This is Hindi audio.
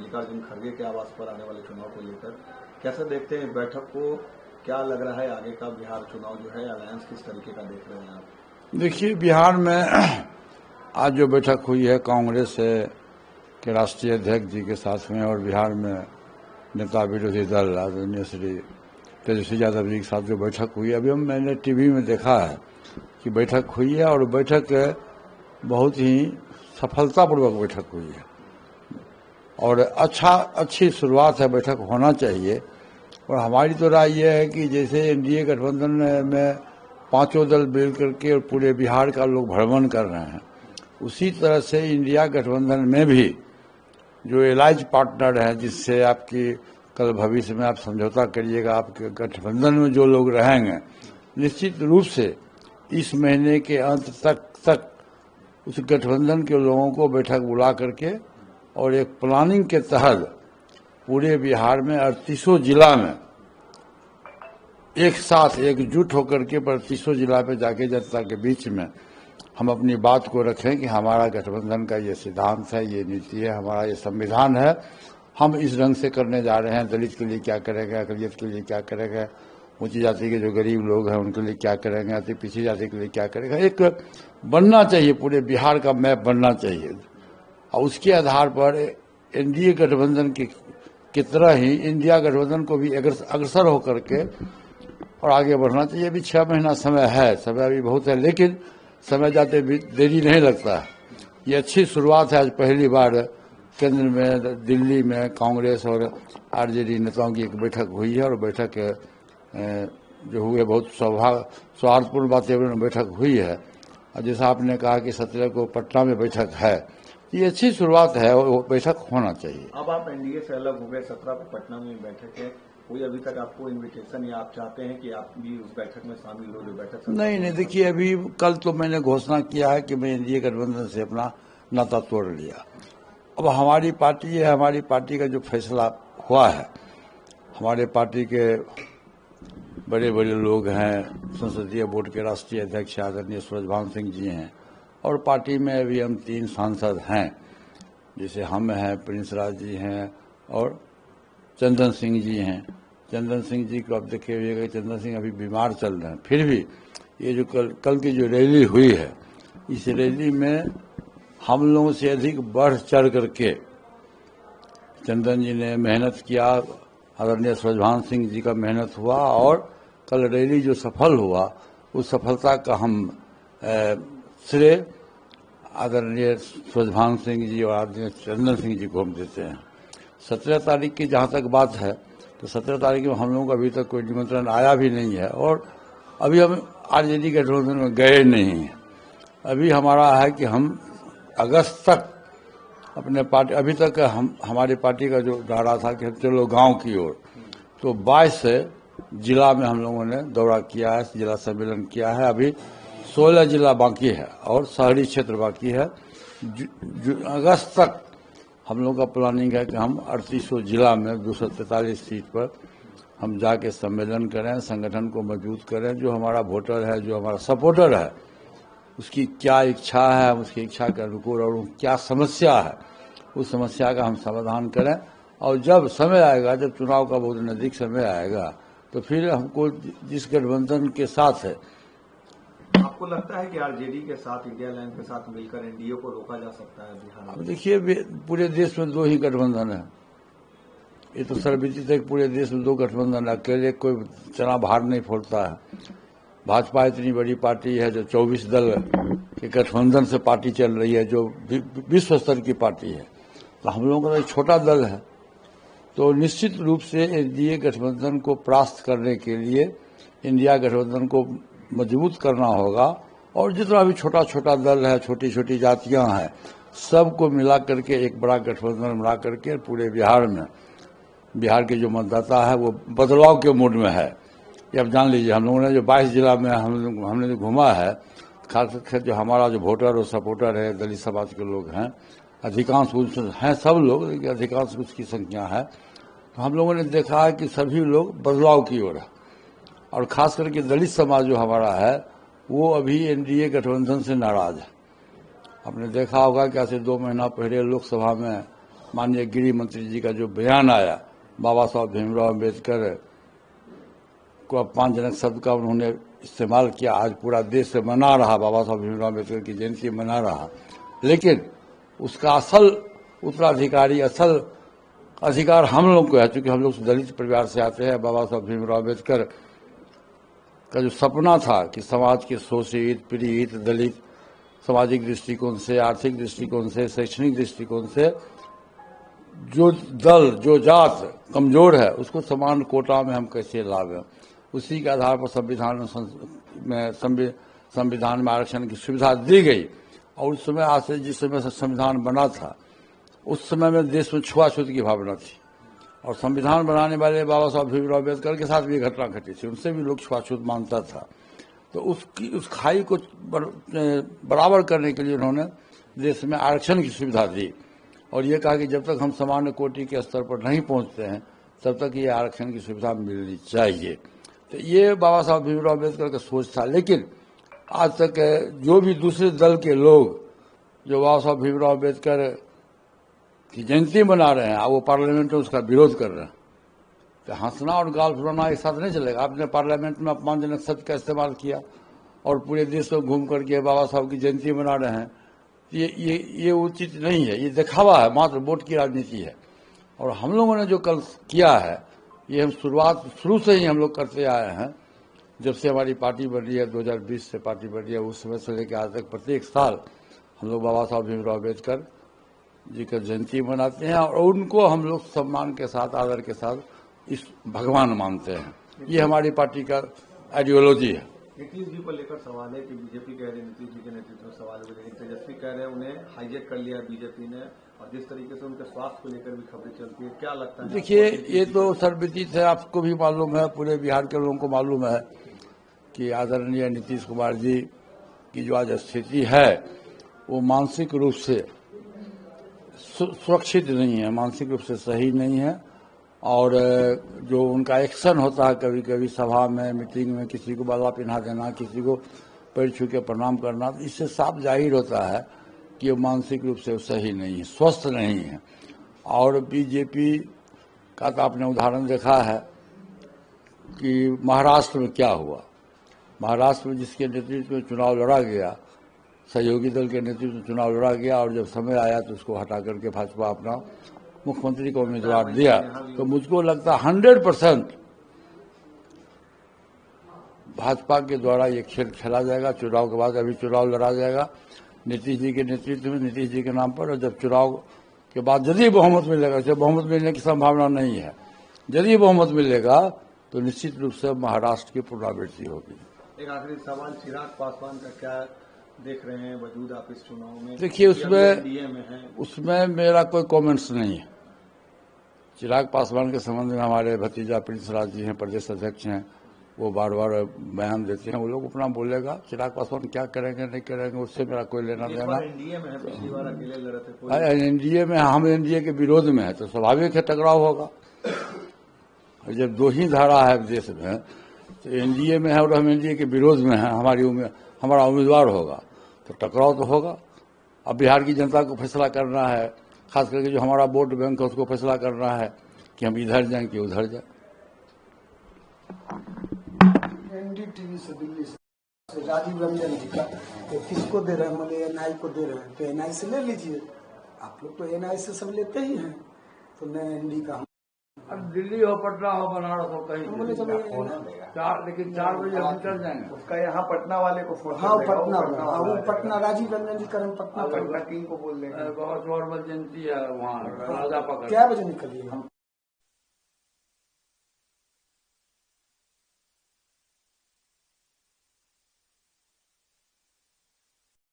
मल्लिकार्जुन खड़गे के आवास पर आने वाले चुनाव को लेकर कैसे देखते हैं बैठक को? क्या लग रहा है आगे का बिहार चुनाव जो है अलायंस किस तरीके का देख रहे हैं आप? देखिए, बिहार में आज जो बैठक हुई है कांग्रेस के राष्ट्रीय अध्यक्ष जी के साथ में और बिहार में नेता विरोधी दल आदरणीय श्री तेजस्वी यादव जी के साथ जो बैठक हुई है, अभी मैंने टीवी में देखा है कि बैठक हुई है और बैठक बहुत ही सफलतापूर्वक बैठक हुई है और अच्छी शुरुआत है। बैठक होना चाहिए। और हमारी तो राय यह है कि जैसे एनडीए गठबंधन में पांचों दल मिल करके और पूरे बिहार का लोग भ्रमण कर रहे हैं, उसी तरह से इंडिया गठबंधन में भी जो एलाइज पार्टनर है, जिससे आपकी कल भविष्य में आप समझौता करिएगा, आपके गठबंधन में जो लोग रहेंगे, निश्चित रूप से इस महीने के अंत तक उस गठबंधन के लोगों को बैठक बुला करके और एक प्लानिंग के तहत पूरे बिहार में 38 जिला में एक साथ एकजुट होकर के 38 जिला पे जाके जनता के बीच में हम अपनी बात को रखें कि हमारा गठबंधन का ये सिद्धांत है, ये नीति है, हमारा ये संविधान है, हम इस ढंग से करने जा रहे हैं। दलित के लिए क्या करेंगे, अकलियत के लिए क्या करेंगे, ऊंची जाति के जो गरीब लोग हैं उनके लिए क्या करेंगे, अति पिछड़ी जाति के लिए क्या करेंगे। एक बनना चाहिए, पूरे बिहार का मैप बनना चाहिए और उसके आधार पर एनडीए गठबंधन की तरह ही इंडिया गठबंधन को भी अग्रसर होकर के और आगे बढ़ना चाहिए। अभी 6 महीना समय है, समय अभी बहुत है, लेकिन समय जाते भी देरी नहीं लगता है। ये अच्छी शुरुआत है। आज पहली बार केंद्र में दिल्ली में कांग्रेस और आरजेडी नेताओं की एक बैठक हुई है और बैठक जो हुई है बहुत सौहार्दपूर्ण वातावरण में बैठक हुई है। और जैसा आपने कहा कि 17 को पटना में बैठक है, ये अच्छी शुरुआत है और वो बैठक होना चाहिए। अब आप एनडीए से अलग हो गए, 17 को पटना में बैठक है, कोई अभी तक आपको इनविटेशन या आप चाहते हैं कि आप भी उस बैठक में शामिल हो जो बैठक? नहीं, देखिए, अभी कल तो मैंने घोषणा किया है कि मैं एनडीए गठबंधन से अपना नाता तोड़ लिया। अब हमारी पार्टी है, हमारी पार्टी का जो फैसला हुआ है, हमारे पार्टी के बड़े बड़े लोग हैं, संसदीय बोर्ड के राष्ट्रीय अध्यक्ष आदरणीय सूरजभान सिंह जी हैं और पार्टी में अभी हम 3 सांसद हैं, जैसे हम हैं, प्रिंस राज जी हैं और चंदन सिंह जी हैं। चंदन सिंह जी को आप देखे हुए, चंदन सिंह अभी बीमार चल रहे हैं, फिर भी ये जो कल की जो रैली हुई है, इस रैली में हम लोगों से अधिक बढ़ चढ़ करके चंदन जी ने मेहनत किया, आदरणीय सूरजभान सिंह जी का मेहनत हुआ और कल रैली जो सफल हुआ, उस सफलता का हम श्रेय आदरणीय सूरजभान सिंह जी और आदरणीय चंदन सिंह जी को हम देते हैं। 17 तारीख की जहाँ तक बात है, तो 17 तारीख में हम लोगों को अभी तक कोई निमंत्रण आया भी नहीं है और अभी हम आरजेडी गठबंधन में गए नहीं हैं। अभी हमारा है कि हम अगस्त तक अपने पार्टी, अभी तक हमारी पार्टी का जो नारा था कि चलो गांव की ओर, तो 22 जिला में हम लोगों ने दौरा किया है, जिला सम्मेलन किया है। अभी 16 जिला बाकी है और शहरी क्षेत्र बाकी है। अगस्त तक हम लोग का प्लानिंग है कि हम 38 जिला में 243 सीट पर हम जाके सम्मेलन करें, संगठन को मजबूत करें। जो हमारा वोटर है, जो हमारा सपोर्टर है, उसकी क्या इच्छा है, उसकी इच्छा के अनुकूल और क्या समस्या है, उस समस्या का हम समाधान करें। और जब समय आएगा, जब चुनाव का बहुत नज़दीक समय आएगा, तो फिर हमको जिस गठबंधन के साथ है, आपको लगता है कि आरजेडी के साथ, इंडिया अलायंस के साथ मिलकर एनडीए को रोका जा सकता है बिहार में? अब देखिए, पूरे देश में 2 ही गठबंधन है। ये तो सर्वविदित है कि पूरे देश में 2 गठबंधन है, अकेले कोई चना बाहर नहीं फोड़ता है। भाजपा इतनी बड़ी पार्टी है जो 24 दल के गठबंधन से पार्टी चल रही है, जो विश्व स्तर की पार्टी है। तो हम लोगों का एक छोटा दल है, तो निश्चित रूप से एनडीए गठबंधन को परास्त करने के लिए इंडिया गठबंधन को मजबूत करना होगा और जितना भी छोटा छोटा दल है, छोटी छोटी जातियां हैं, सबको मिला करके एक बड़ा गठबंधन बना करके पूरे बिहार में, बिहार के जो मतदाता है वो बदलाव के मूड में है। ये आप जान लीजिए, हम लोगों ने जो 22 जिला में हमने जो घूमा है, खासकर जो हमारा जो वोटर और सपोर्टर है, दलित समाज के लोग हैं, अधिकांश हैं, सब लोग, अधिकांश उसकी संख्या है। तो हम लोगों ने देखा है कि सभी लोग बदलाव की ओर है और खास करके दलित समाज जो हमारा है, वो अभी एनडीए गठबंधन से नाराज है। आपने देखा होगा कि ऐसे 2 महीना पहले लोकसभा में माननीय गृह मंत्री जी का जो बयान आया, बाबा साहब भीमराव अम्बेडकर को अपमानजनक शब्द का उन्होंने इस्तेमाल किया। आज पूरा देश मना रहा, बाबा साहब भीमराव अम्बेडकर की जयंती मना रहा, लेकिन उसका असल उत्तराधिकारी, असल अधिकार हम लोग को है, क्योंकि हम लोग दलित परिवार से आते हैं। बाबा साहब भीमराव अम्बेडकर का जो सपना था कि समाज के शोषित, पीड़ित, दलित सामाजिक दृष्टिकोण से, आर्थिक दृष्टिकोण से, शैक्षणिक दृष्टिकोण से जो दल, जो जात कमजोर है, उसको समान कोटा में हम कैसे लावें, उसी के आधार पर संविधान में आरक्षण की सुविधा दी गई। और उस समय, आज से जिस समय से संविधान बना था, उस समय में देश में छुआछूत की भावना थी, और संविधान बनाने वाले बाबा साहब भीमराव अम्बेडकर के साथ भी घटना घटी थी, उनसे भी लोग छुआछूत मानता था। तो उस खाई को बराबर करने के लिए उन्होंने देश में आरक्षण की सुविधा दी, और ये कहा कि जब तक हम सामान्य कोटि के स्तर पर नहीं पहुंचते हैं, तब तक ये आरक्षण की सुविधा मिलनी चाहिए। तो ये बाबा साहब भीमराव अम्बेडकर का सोच था। लेकिन आज तक जो भी दूसरे दल के लोग जो बाबा साहब भीमराव अम्बेडकर की जयंती मना रहे हैं, वो पार्लियामेंट में उसका विरोध कर रहे हैं, तो हंसना और गाल फुलाना एक साथ नहीं चलेगा। आपने पार्लियामेंट में अपमानजनक शब्द का इस्तेमाल किया और पूरे देश में घूम करके बाबा साहब की जयंती मना रहे हैं, ये उचित नहीं है, ये दिखावा है, मात्र वोट की राजनीति है। और हम लोगों ने जो कल किया है, ये हम शुरू से ही हम लोग करते आए हैं। जब से हमारी पार्टी बन रही है, 2020 से पार्टी बन रही है, उस समय से लेकर आज तक प्रत्येक साल हम लोग बाबा साहब भीमराव अम्बेडकर जी का जयंती मनाते हैं, और उनको हम लोग सम्मान के साथ, आदर के साथ इस भगवान मानते हैं। ये हमारी पार्टी का आइडियोलॉजी है। नीतीश जी को लेकर सवाल है कि बीजेपी कह रहे हैं, नीतीश जी के नेतृत्व में सवाल है, लेकिन तेजस्वी कह रहे हैं उन्हें हाईजैक कर लिया बीजेपी ने, और जिस तरीके से उनके स्वास्थ्य को लेकर भी खबरें चलती है, क्या लगता है? देखिए, ये तो सर्वविदित है, आपको भी मालूम है, पूरे बिहार के लोगों को मालूम है कि आदरणीय नीतीश कुमार जी की जो आज स्थिति है, वो मानसिक रूप से सुरक्षित नहीं है, मानसिक रूप से सही नहीं है। और जो उनका एक्शन होता है कभी कभी सभा में, मीटिंग में, किसी को बाला पहना देना, किसी को पैर छू के प्रणाम करना, इससे साफ जाहिर होता है कि वो मानसिक रूप से सही नहीं है, स्वस्थ नहीं है। और बीजेपी का तो आपने उदाहरण देखा है कि महाराष्ट्र में क्या हुआ। महाराष्ट्र में जिसके नेतृत्व में चुनाव लड़ा गया, सहयोगी दल के नेतृत्व में चुनाव लड़ा गया, और जब समय आया तो उसको हटा करके भाजपा अपना मुख्यमंत्री को उम्मीदवार दिया। तो मुझको लगता 100% भाजपा के द्वारा ये खेल खेला जाएगा। चुनाव के बाद अभी चुनाव लड़ा जाएगा नीतीश जी के नेतृत्व में, नीतीश जी के नाम पर, और जब चुनाव के बाद यदि बहुमत मिलेगा, जब बहुमत मिलने की संभावना नहीं है, यदि बहुमत मिलेगा तो निश्चित रूप से महाराष्ट्र की पुनरावृत्ति होगी। एक आखिरी सवाल, चिराग पासवान का क्या देख रहे हैं वजूद आप इस चुनाव में? देखिए, उसमें मेरा कोई कमेंट्स नहीं है। चिराग पासवान के संबंध में हमारे भतीजा प्रिंस राज जी हैं, प्रदेश अध्यक्ष हैं, वो बार बार बयान देते हैं, वो लोग अपना बोलेगा। चिराग पासवान क्या करेंगे नहीं करेंगे, उससे मेरा कोई लेना देना। एनडीए में है, पिछली बार अकेले लड़े थे। एनडीए में, हम एनडीए के विरोध में है, तो स्वाभाविक है टकराव होगा। जब दो ही धारा है देश में, तो एनडीए में है और हम एनडीए के विरोध में है, हमारा उम्मीदवार होगा, तो टकराव तो होगा। अब बिहार की जनता को फैसला करना है, खास करके जो हमारा वोट बैंक है उसको फैसला करना है कि हम इधर जाएं कि उधर जाएं। एनडीटीवी से, दिल्ली से राजीव रंजन जी का, तो किसको दे रहे हैं? मतलब एनआई को दे रहे हैं, तो एनआई से ले लीजिए। आप लोग तो एनआई से सब लेते ही हैं, तो मैं एनडी का। अब दिल्ली हो, पटना हो, बनारस हो, कहीं बोले चलो लेकिन 4 बजे हम चल जाएंगे। उसका यहाँ पटना वाले को फोन, हाँ पटना, वो पटना राजीव रंजन जी करें, पटना टीम को बोल देंगे। बहुत नॉर्मल जयंती है वहाँ, क्या बजे निकलिए?